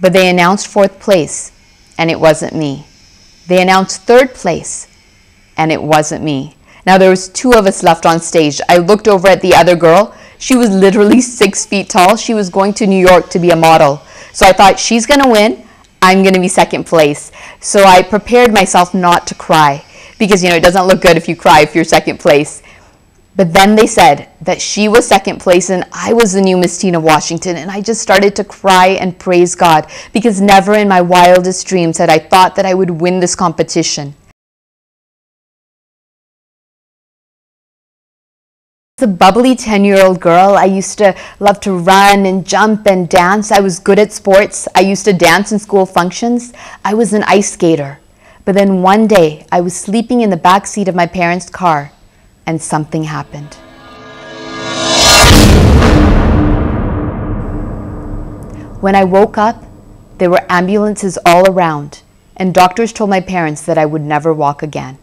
But they announced fourth place, and it wasn't me. They announced third place, and it wasn't me. Now there was two of us left on stage. I looked over at the other girl. She was literally 6 feet tall. She was going to New York to be a model. So I thought, she's gonna win, I'm gonna be second place. So I prepared myself not to cry because, it doesn't look good if you cry if you're second place. But then they said that she was second place and I was the new Miss Tina Washington, and I just started to cry and praise God because never in my wildest dreams had I thought that I would win this competition. As a bubbly 10-year-old girl, I used to love to run and jump and dance. I was good at sports. I used to dance in school functions. I was an ice skater. But then one day, I was sleeping in the back seat of my parents' car, and something happened. When I woke up, there were ambulances all around, and doctors told my parents that I would never walk again.